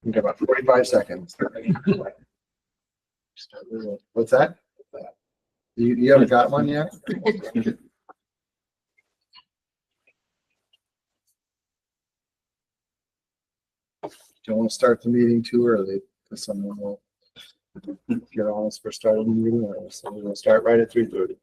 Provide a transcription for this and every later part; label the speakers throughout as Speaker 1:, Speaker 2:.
Speaker 1: You got about 45 seconds. What's that? You haven't got one yet? Don't want to start the meeting too early because someone will get on us for starting the meeting early. So we're going to start right at 3:30.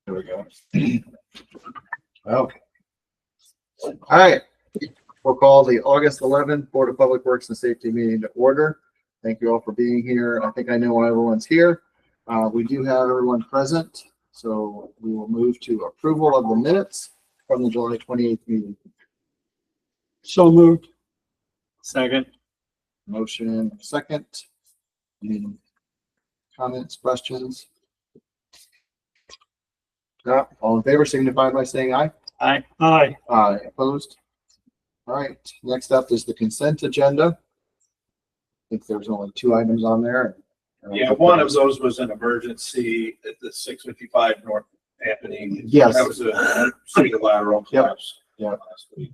Speaker 1: There we go. Okay. All right. We'll call the August 11th Board of Public Works and Safety meeting to order. Thank you all for being here. I think I know why everyone's here. We do have everyone present, so we will move to approval of the minutes from the July 28th meeting.
Speaker 2: So moved. Second.
Speaker 1: Motion second. Any comments, questions? No, all in favor signify by saying aye.
Speaker 2: Aye. Aye.
Speaker 1: Aye. Opposed? All right, next up is the consent agenda. I think there's only 2 items on there.
Speaker 3: Yeah, one of those was an emergency at the 655 North Anthony.
Speaker 1: Yes.
Speaker 3: That was a city lateral
Speaker 1: Yep.
Speaker 3: collapse.
Speaker 1: Yep.
Speaker 3: last week.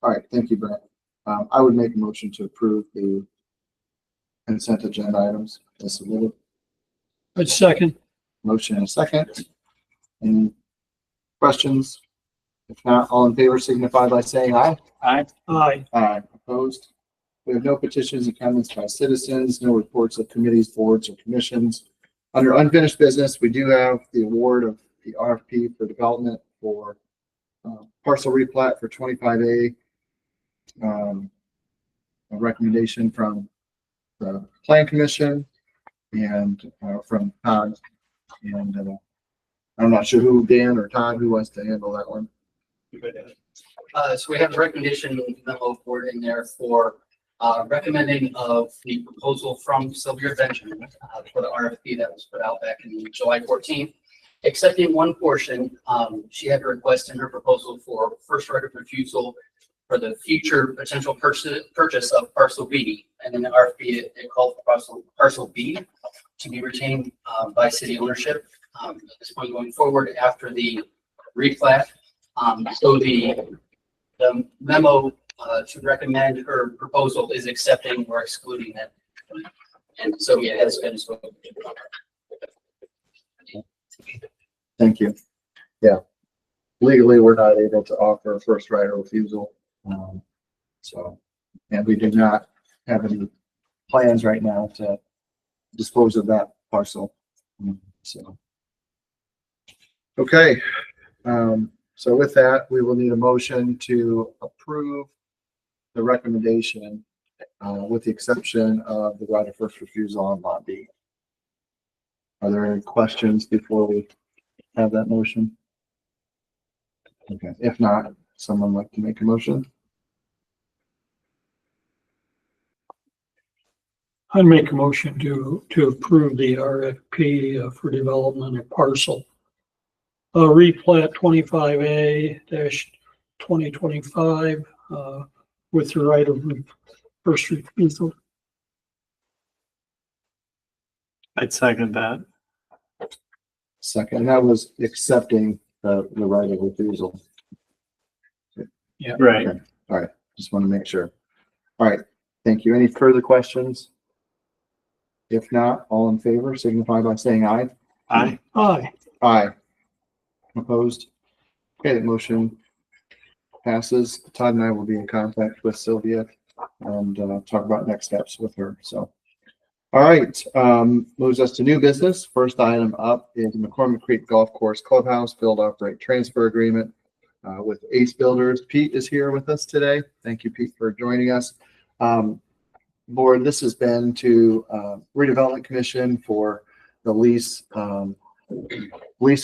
Speaker 1: All right, thank you, Brent. I would make a motion to approve the consent agenda items as submitted.
Speaker 2: I'd second.
Speaker 1: Motion and a second. Any questions? If not, all in favor signify by saying aye.
Speaker 2: Aye. Aye.
Speaker 1: Aye. Opposed? We have no petitions and comments by citizens, no reports of committees, boards, or commissions. Under unfinished business, we do have the award of the RFP for development for parcel replat for 25A. A recommendation from the Plan Commission and from Todd. And I'm not sure who, Dan or Todd, who wants to handle that one.
Speaker 4: So we have a recommendation memo for in there for recommending of the proposal from Sylvia Benjamin for the RFP that was put out back in July 14th. Accepting one portion, she had a request in her proposal for first right of refusal for the future potential purchase of parcel B. And in the RFP, it called for parcel B to be retained by city ownership at this point going forward after the replat. So the memo to recommend her proposal is accepting or excluding that. And so it has been spoken to.
Speaker 1: Thank you. Yeah. Legally, we're not able to offer a first right of refusal. So, and we do not have any plans right now to dispose of that parcel. So, okay. So with that, we will need a motion to approve the recommendation with the exception of the right of first refusal on lot B. Are there any questions before we have that motion? Okay, if not, someone like to make a motion?
Speaker 2: I'd make a motion to approve the RFP for development of parcel. Replat 25A-2025 with the right of first refusal. I'd second that.
Speaker 1: Second, and that was accepting the right of refusal.
Speaker 2: Yeah, right.
Speaker 1: Okay. All right, just want to make sure. All right, thank you. Any further questions? If not, all in favor signify by saying aye.
Speaker 2: Aye. Aye.
Speaker 1: Aye. Opposed? Okay, the motion passes. Todd and I will be in contact with Sylvia and talk about next steps with her. So, all right, moves us to new business. First item up is McCormick Creek Golf Course Clubhouse Build Operate Transfer Agreement with Ace Builders. Pete is here with us today. Thank you, Pete, for joining us. Board, this has been to Redevelopment Commission for the lease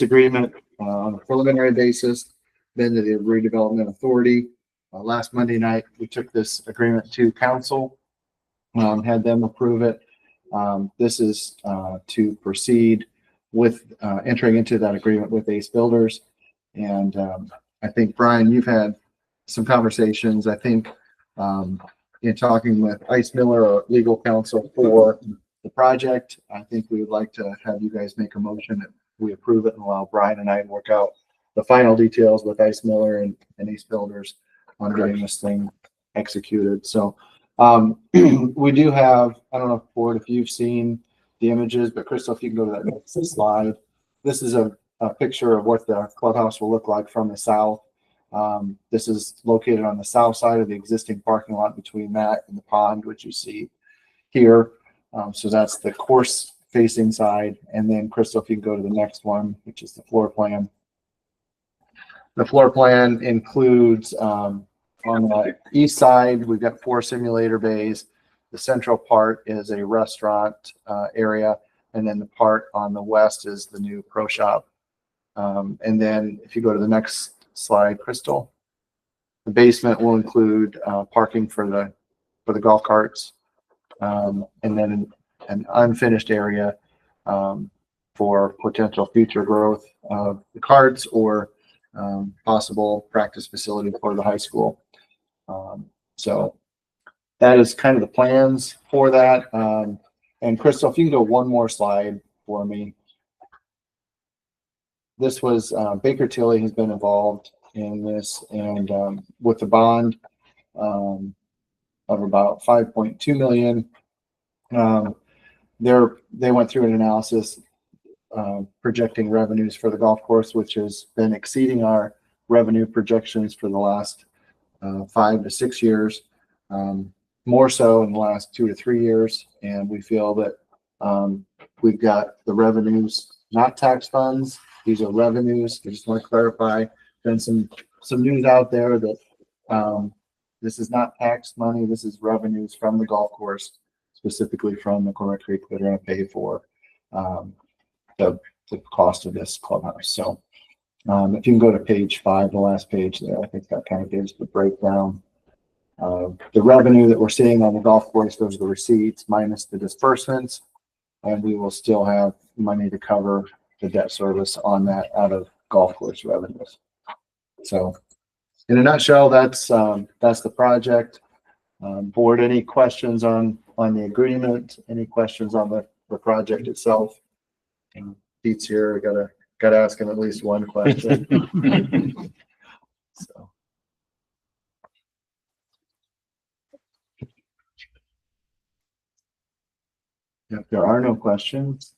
Speaker 1: agreement on a preliminary basis, then to the Redevelopment Authority. Last Monday night, we took this agreement to council, had them approve it. This is to proceed with entering into that agreement with Ace Builders. And I think, Brian, you've had some conversations, I think, in talking with Ice Miller, or legal counsel for the project. I think we would like to have you guys make a motion that we approve it and allow Brian and I to work out the final details with Ice Miller and Ace Builders on getting this thing executed. So we do have, I don't know, Ford, if you've seen the images, but Crystal, if you can go to that next slide. This is a picture of what the clubhouse will look like from the south. This is located on the south side of the existing parking lot between that and the pond, which you see here. So that's the course facing side. And then Crystal, if you can go to the next one, which is the floor plan. The floor plan includes, on the east side, we've got 4 simulator bays. The central part is a restaurant area. And then the part on the west is the new pro shop. And then if you go to the next slide, Crystal, the basement will include parking for the golf carts, and then an unfinished area for potential future growth of the carts or possible practice facility for the high school. So that is kind of the plans for that. And Crystal, if you can go one more slide for me. This was Baker Tilly has been involved in this, and with the bond of about 5.2 million. They went through an analysis projecting revenues for the golf course, which has been exceeding our revenue projections for the last 5 to 6 years, more so in the last 2 to 3 years. And we feel that we've got the revenues, not tax funds. These are revenues. I just want to clarify. Been some news out there that this is not tax money. This is revenues from the golf course, specifically from McCormick Creek. They're going to pay for the cost of this clubhouse. So if you can go to page 5, the last page there, I think that kind of gives the breakdown of the revenue that we're seeing on the golf course. Those are the receipts minus the disbursements, and we will still have money to cover the debt service on that out of golf course revenues. So in a nutshell, that's the project. Board, any questions on the agreement? Any questions on the project itself? And Pete's here. I gotta ask him at least one question. So. If there are no questions,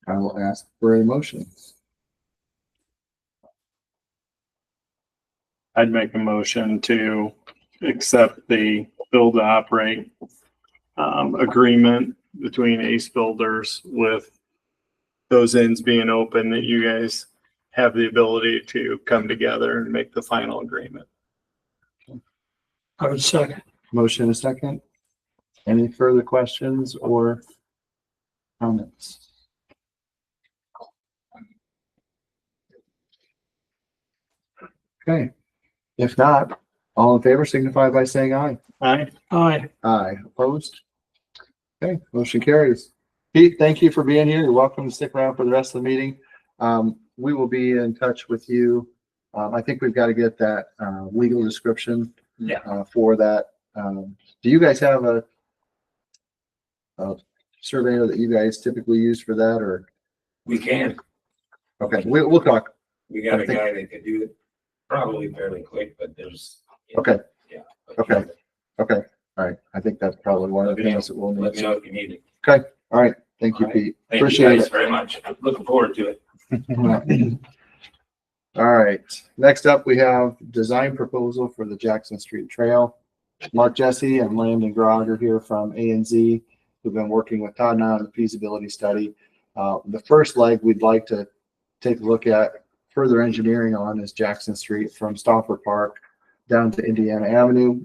Speaker 1: I will ask for a motion.
Speaker 5: I'd make a motion to accept the build to operate agreement between Ace Builders, with those ends being open, that you guys have the ability to come together and make the final agreement.
Speaker 2: I would second.
Speaker 1: Motion a second. Any further questions or comments? Okay. If not, all in favor signify by saying aye.
Speaker 5: Aye.
Speaker 2: Aye.
Speaker 1: Aye. Opposed? Okay, motion carries. Pete, thank you for being here. You're welcome to stick around for the rest of the meeting. We will be in touch with you. I think we've got to get that legal description for that. Do you guys have a surveyor that you guys typically use for that, or?
Speaker 6: We can.
Speaker 1: Okay, we'll talk.
Speaker 6: We got a guy that could do it probably fairly quick, but there's.
Speaker 1: Okay.
Speaker 6: Yeah.
Speaker 1: Okay. Okay. All right. I think that's probably one of the things that we'll
Speaker 6: Let
Speaker 1: need.
Speaker 6: me know if you need it.
Speaker 1: Okay. All right. Thank you,
Speaker 6: All right.
Speaker 1: Pete.
Speaker 6: Thank you
Speaker 1: Appreciate
Speaker 6: guys
Speaker 1: it.
Speaker 6: very much. I'm looking forward to it.
Speaker 1: All right. Next up, we have design proposal for the Jackson Street Trail. Mark Jesse and Landon Grog are here from A&Z, who've been working with Todd and I on the feasibility study. The first leg we'd like to take a look at further engineering on is Jackson Street from Stauffer Park down to Indiana Avenue.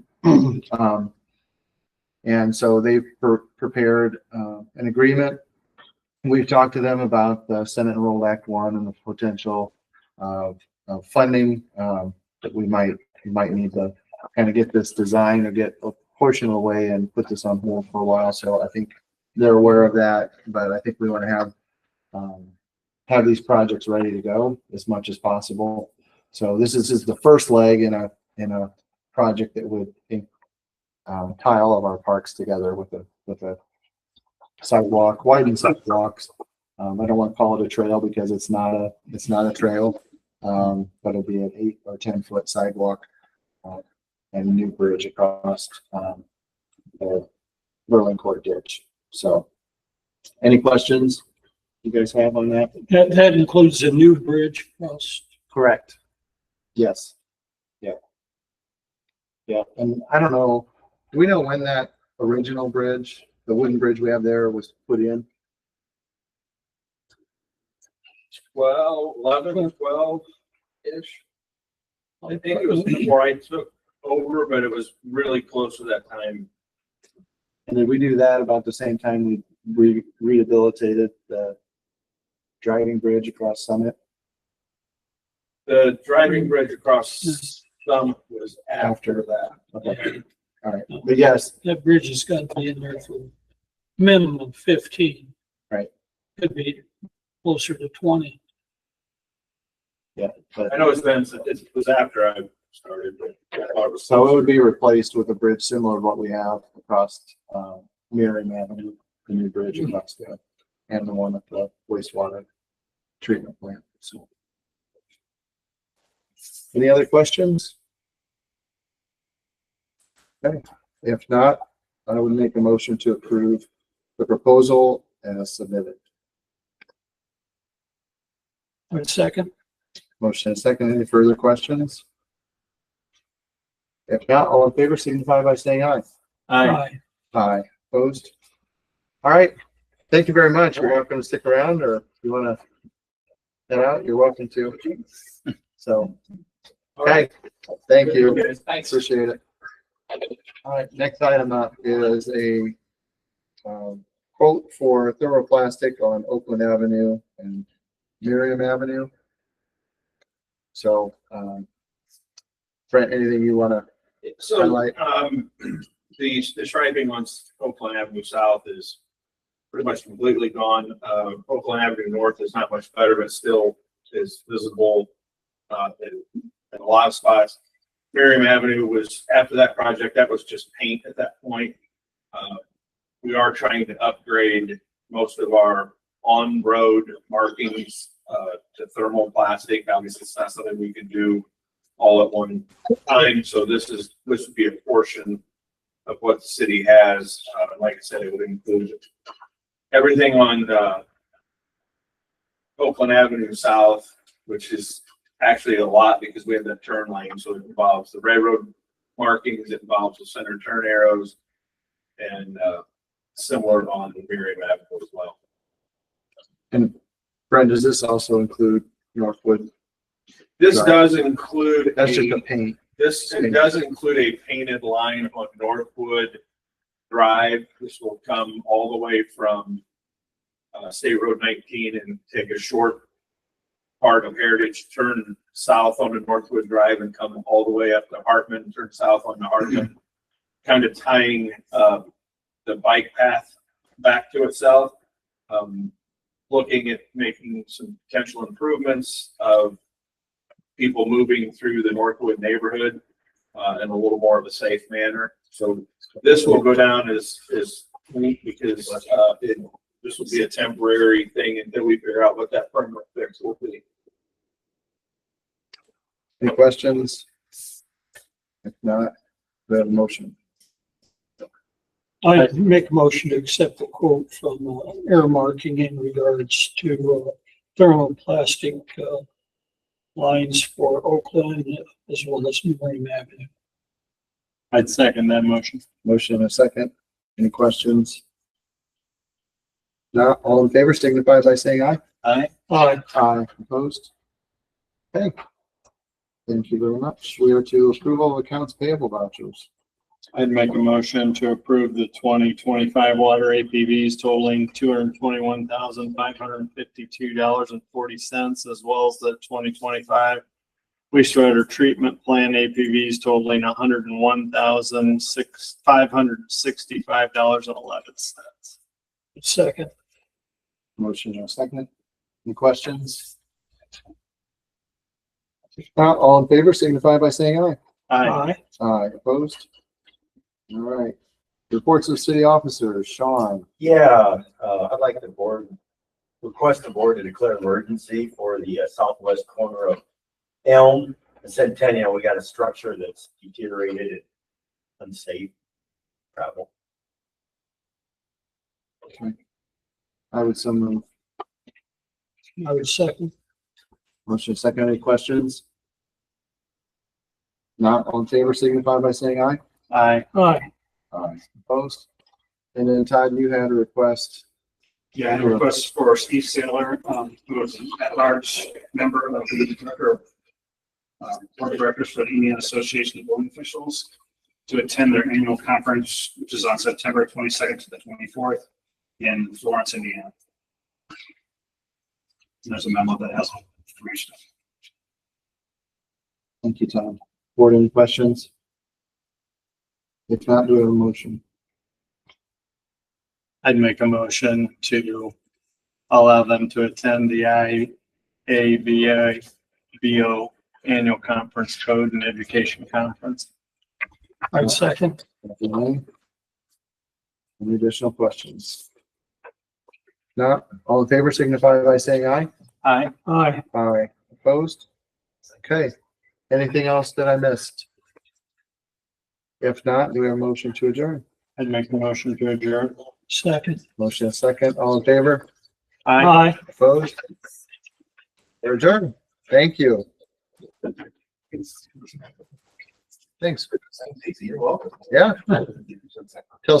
Speaker 1: And so they've prepared an agreement. We've talked to them about the Senate Enrolled Act 1 and the potential of funding that we might need to kind of get this design or get a portion of the way and put this on hold for a while. So I think they're aware of that, but I think we want to have these projects ready to go as much as possible. So this is the first leg in a project that would tie all of our parks together with a sidewalk, widened sidewalks. I don't want to call it a trail because it's not a trail. But it'll be an 8 or 10-foot sidewalk, and a new bridge across, the Berlin Court ditch. So any questions you guys have on that?
Speaker 2: That includes a new bridge across.
Speaker 1: Correct. Yes. Yeah. Yeah, and I don't know, do we know when that original bridge, the wooden bridge we have there, was put in?
Speaker 3: 11, 12-ish. I think it was before I took over, but it was really close to that time.
Speaker 1: And did we do that about the same time we rehabilitated the driving bridge across Summit?
Speaker 3: The driving bridge across Summit was after that.
Speaker 1: Okay, all right, but yes,
Speaker 2: That bridge has got to be in there for minimum 15.
Speaker 1: Right.
Speaker 2: Could be closer to 20.
Speaker 1: yeah, but
Speaker 3: I know it was after I started, but I thought it was.
Speaker 1: so it would be replaced with a bridge similar to what we have across, Miriam Avenue, the new bridge across there, and the one at the wastewater treatment plant, so. Any other questions? Okay, if not, I would make a motion to approve the proposal as submitted.
Speaker 2: Or second?
Speaker 1: Motion and second. Any further questions? If not, all in favor signify by saying aye.
Speaker 2: Aye.
Speaker 1: Aye. Opposed? All right. Thank you very much. You're welcome to stick around, or if you want to head out, you're welcome to. So, okay. Thank you.
Speaker 4: Thanks.
Speaker 1: Appreciate it. All right, next item up is a quote for thermoplastic on Oakland Avenue and Miriam Avenue. So, Brent, anything you want to
Speaker 3: So,
Speaker 1: highlight?
Speaker 3: the striping on Oakland Avenue South is pretty much completely gone. Oakland Avenue North is not much better, but still is visible, in a lot of spots. Miriam Avenue was, after that project, that was just paint at that point. We are trying to upgrade most of our on-road markings, to thermoplastic. Obviously, it's not something we can do all at one time. So this would be a portion of what the city has. Like I said, it would include everything on, Oakland Avenue South, which is actually a lot because we have that turn lane. So it involves the railroad markings, it involves the center turn arrows, and similar on the Miriam Avenue as well.
Speaker 1: And Brent, does this also include Northwood?
Speaker 3: This
Speaker 1: Right.
Speaker 3: does include
Speaker 1: That's just a paint.
Speaker 3: it does include a painted line on Northwood Drive. This will come all the way from State Road 19 and take a short part of Heritage, turn south onto Northwood Drive and come all the way up to Hartman, and turn south onto Hartman, kind of tying the bike path back to itself. Looking at making some potential improvements of people moving through the Northwood neighborhood in a little more of a safe manner. So this will go down as neat because this will be a temporary thing until we figure out what that permanent fix will be.
Speaker 1: Any questions? If not, we have a motion.
Speaker 2: I make a motion to accept the quote from Air Marking in regards to thermoplastic lines for Oakland as well as Miriam Avenue.
Speaker 5: I'd second that motion.
Speaker 1: Motion and a second. Any questions? Not all in favor signify by saying aye.
Speaker 5: Aye.
Speaker 2: Aye.
Speaker 1: Aye. Opposed? Okay. Thank you very much. We are to approval of accounts payable vouchers.
Speaker 5: I'd make a motion to approve the 2025 water APVs totaling $221,552.40, as well as the 2025 wastewater treatment plan APVs totaling $101,565.11.
Speaker 2: Second.
Speaker 1: Motion and a second. Any questions? If not, all in favor signify by saying aye.
Speaker 2: Aye.
Speaker 1: Aye, opposed? All right. Reports of city officers, Sean.
Speaker 6: Yeah, I'd like request the board to declare emergency for the southwest corner of Elm and Centennial. We got a structure that's deteriorated and unsafe travel.
Speaker 1: I would so move.
Speaker 2: I would second.
Speaker 1: Motion second, any questions? Not all in favor signify by saying aye.
Speaker 5: Aye.
Speaker 2: Aye.
Speaker 1: Aye, opposed? And then Todd, you had a request.
Speaker 7: Yeah, and a request for Steve Saylor, who is an at-large member of the board of directors for the Indiana Association of Building Officials, to attend their annual conference, which is on September 22nd to the 24th in Florence, Indiana. And there's a memo that has information.
Speaker 1: Thank you, Todd. Board, any questions? If not, do we have a motion?
Speaker 5: I'd make a motion to allow them to attend the IABO Annual Conference Code and Education Conference.
Speaker 2: I'd second.
Speaker 1: Thank you, Lane. Any additional questions? Not all in favor signify by saying aye.
Speaker 5: Aye.
Speaker 2: Aye.
Speaker 1: Aye, opposed? Okay. Anything else that I missed? If not, do we have a motion to adjourn?
Speaker 5: I'd make a motion to adjourn.
Speaker 2: Second.
Speaker 1: Motion is second, all in favor,
Speaker 5: Aye.
Speaker 2: Aye.
Speaker 1: opposed? We're adjourned. Thank you. Thanks.
Speaker 6: You're welcome.
Speaker 1: Yeah. Till